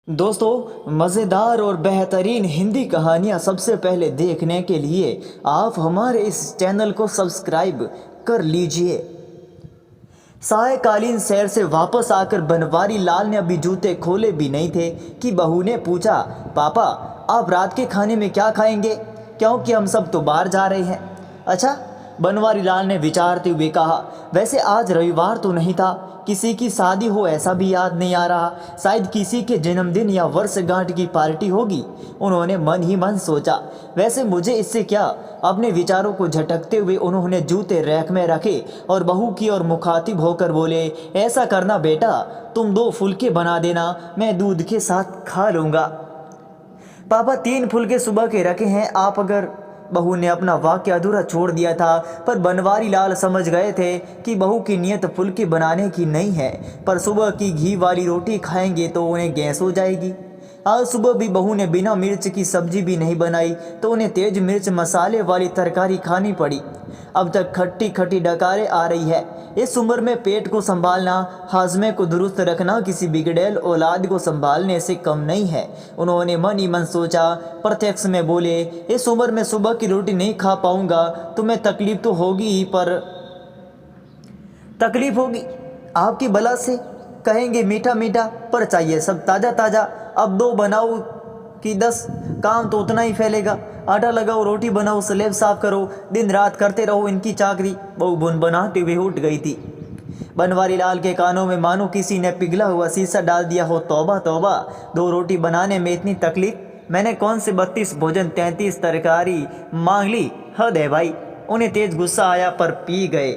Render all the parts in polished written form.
दोस्तों, मज़ेदार और बेहतरीन हिंदी कहानियाँ सबसे पहले देखने के लिए आप हमारे इस चैनल को सब्सक्राइब कर लीजिए। सायकालीन सैर से वापस आकर बनवारी लाल ने अभी जूते खोले भी नहीं थे कि बहू ने पूछा, पापा आप रात के खाने में क्या खाएंगे, क्योंकि हम सब तो बाहर जा रहे हैं। अच्छा, बनवारी लाल ने विचारते हुए कहा, वैसे आज रविवार तो नहीं था, किसी की शादी हो ऐसा भी याद नहीं आ रहा, शायद किसी के जन्मदिन या वर्षगांठ की पार्टी होगी। उन्होंने मन ही मन सोचा, वैसे मुझे इससे क्या। अपने विचारों को झटकते हुए उन्होंने जूते रैक में रखे और बहू की ओर मुखातिब होकर बोले, ऐसा करना बेटा, तुम 2 फुलके बना देना, मैं दूध के साथ खा लूँगा। पापा 3 फुलके सुबह के रखे हैं आप अगर। बहू ने अपना वाक्य अधूरा छोड़ दिया था, पर बनवारी लाल समझ गए थे कि बहू की नीयत फुलके बनाने की नहीं है, पर सुबह की घी वाली रोटी खाएंगे तो उन्हें गैस हो जाएगी। आज सुबह भी बहू ने बिना मिर्च की सब्जी भी नहीं बनाई तो उन्हें तेज मिर्च मसाले वाली तरकारी खानी पड़ी। अब तक खट्टी खट्टी डकारें आ रही है। इस उम्र में पेट को संभालना, हाजमे को दुरुस्त रखना किसी बिगड़ैल औलाद को संभालने से कम नहीं है। उन्होंने मन ही मन सोचा। प्रत्यक्ष में बोले, इस उम्र में सुबह की रोटी नहीं खा पाऊंगा, तुम्हें तकलीफ तो होगी ही, पर तकलीफ होगी आपकी बला से। कहेंगे मीठा मीठा, पर चाहिए सब ताज़ा ताज़ा। अब 2 बनाओ कि 10, काम तो उतना ही फैलेगा। आटा लगाओ, रोटी बनाओ, स्लेब साफ करो, दिन रात करते रहो इनकी चाकरी। बहू बुन बनाते हुए उठ गई थी। बनवारी लाल के कानों में मानो किसी ने पिघला हुआ शीशा डाल दिया हो। तौबा तौबा, 2 रोटी बनाने में इतनी तकलीफ, मैंने कौन से 32 भोजन 33 तरकारी मांग ली, हद है भाई। उन्हें तेज गुस्सा आया, पर पी गए।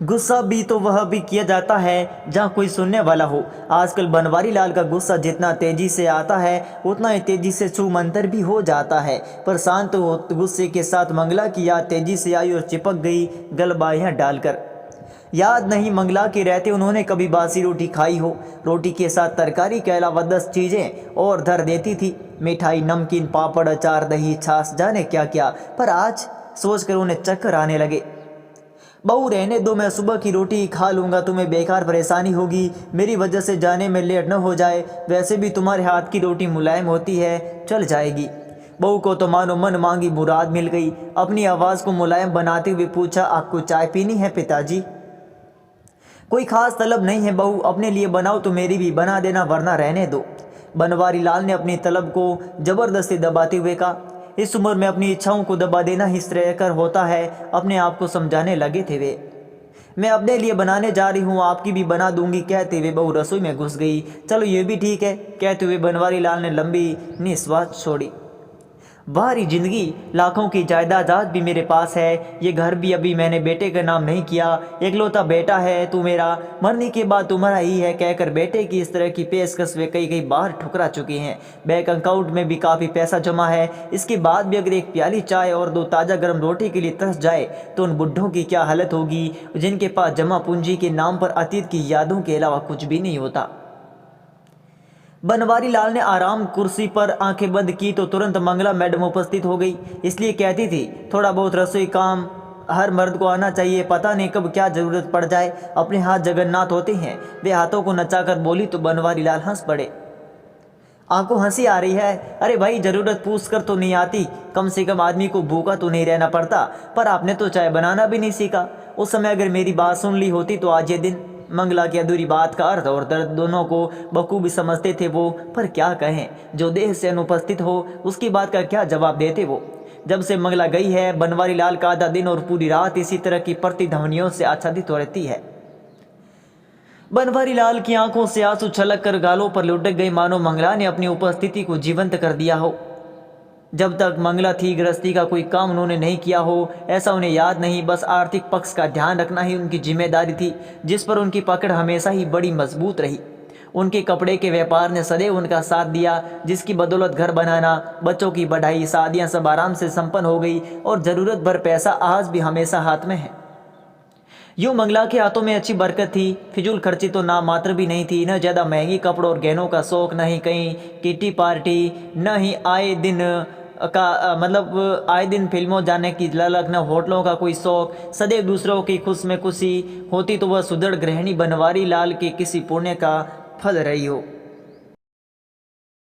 गुस्सा भी तो वह भी किया जाता है जहाँ कोई सुनने वाला हो। आजकल बनवारी लाल का गुस्सा जितना तेजी से आता है उतना ही तेजी से छूमंतर भी हो जाता है। पर शांत गुस्से के साथ मंगला की याद तेजी से आई और चिपक गई गलबाइयाँ डालकर। याद नहीं मंगला के रहते उन्होंने कभी बासी रोटी खाई हो। रोटी के साथ तरकारी के अलावा 10 चीज़ें और धर देती थी, मिठाई, नमकीन, पापड़, अचार, दही, छाछ, जाने क्या क्या। पर आज सोचकर उन्हें चक्कर आने लगे। बहू रहने दो, मैं सुबह की रोटी खा लूँगा, तुम्हें बेकार परेशानी होगी, मेरी वजह से जाने में लेट न हो जाए। वैसे भी तुम्हारे हाथ की रोटी मुलायम होती है, चल जाएगी। बहू को तो मानो मन मांगी मुराद मिल गई। अपनी आवाज़ को मुलायम बनाते हुए पूछा, आपको चाय पीनी है पिताजी? कोई खास तलब नहीं है बहू, अपने लिए बनाओ तो मेरी भी बना देना, वरना रहने दो। बनवारी लाल ने अपनी तलब को जबरदस्ती दबाते हुए कहा। इस उम्र में अपनी इच्छाओं को दबा देना ही श्रेयकर होता है, अपने आप को समझाने लगे थे वे। मैं अपने लिए बनाने जा रही हूँ, आपकी भी बना दूंगी, कहते हुए बहू रसोई में घुस गई। चलो ये भी ठीक है, कहते हुए बनवारी लाल ने लंबी निश्वास छोड़ी। बाहरी जिंदगी, लाखों की जायदाद आज भी मेरे पास है, ये घर भी अभी मैंने बेटे का नाम नहीं किया, एकलौता बेटा है तू मेरा, मरने के बाद तुम्हारा ही है, कहकर बेटे की इस तरह की पेशकश वे कई बार ठुकरा चुके हैं। बैंक अकाउंट में भी काफ़ी पैसा जमा है, इसके बाद भी अगर एक प्याली चाय और 2 ताज़ा गर्म रोटी के लिए तरस जाए तो उन बुढ़ों की क्या हालत होगी जिनके पास जमा पूंजी के नाम पर अतीत की यादों के अलावा कुछ भी नहीं होता। बनवारी लाल ने आराम कुर्सी पर आंखें बंद की तो तुरंत मंगला मैडम उपस्थित हो गई। इसलिए कहती थी, थोड़ा बहुत रसोई काम हर मर्द को आना चाहिए, पता नहीं कब क्या जरूरत पड़ जाए। अपने हाथ जगन्नाथ होते हैं। वे हाथों को नचाकर बोली तो बनवारी लाल हंस पड़े। आपको हंसी आ रही है? अरे भाई, जरूरत पूछ कर तो नहीं आती, कम से कम आदमी को भूखा तो नहीं रहना पड़ता। पर आपने तो चाय बनाना भी नहीं सीखा। उस समय अगर मेरी बात सुन ली होती तो आज ये दिन। मंगला की अधूरी बात का अर्थ और दर्द दोनों को बखूबी समझते थे वो, पर क्या कहें, जो देह से अनुपस्थित हो उसकी बात का क्या जवाब देते वो। जब से मंगला गई है, बनवारी लाल का आधा दिन और पूरी रात इसी तरह की प्रतिध्वनियों से आच्छादित हो रहती है। बनवारी लाल की आंखों से आंसू छलक कर गालों पर लुढ़क गए, मानो मंगला ने अपनी उपस्थिति को जीवंत कर दिया हो। जब तक मंगला थी, गृहस्थी का कोई काम उन्होंने नहीं किया हो, ऐसा उन्हें याद नहीं। बस आर्थिक पक्ष का ध्यान रखना ही उनकी जिम्मेदारी थी, जिस पर उनकी पकड़ हमेशा ही बड़ी मजबूत रही। उनके कपड़े के व्यापार ने सदैव उनका साथ दिया, जिसकी बदौलत घर बनाना, बच्चों की बढ़ाई, शादियां सब आराम से संपन्न हो गई और ज़रूरत भर पैसा आज भी हमेशा हाथ में है। यूँ मंगला के हाथों में अच्छी बरकत थी। फिजूल खर्ची तो ना मात्र भी नहीं थी। न ज़्यादा महंगी कपड़ों और गहनों का शौक, न ही कहीं किटी पार्टी, न ही आए दिन आए दिन फिल्मों जाने की ललक, न होटलों का कोई शौक। सदैव दूसरों की खुश में खुशी होती तो वह सुदृढ़ गृहिणी बनवारी लाल के किसी पुण्य का फल रही हो।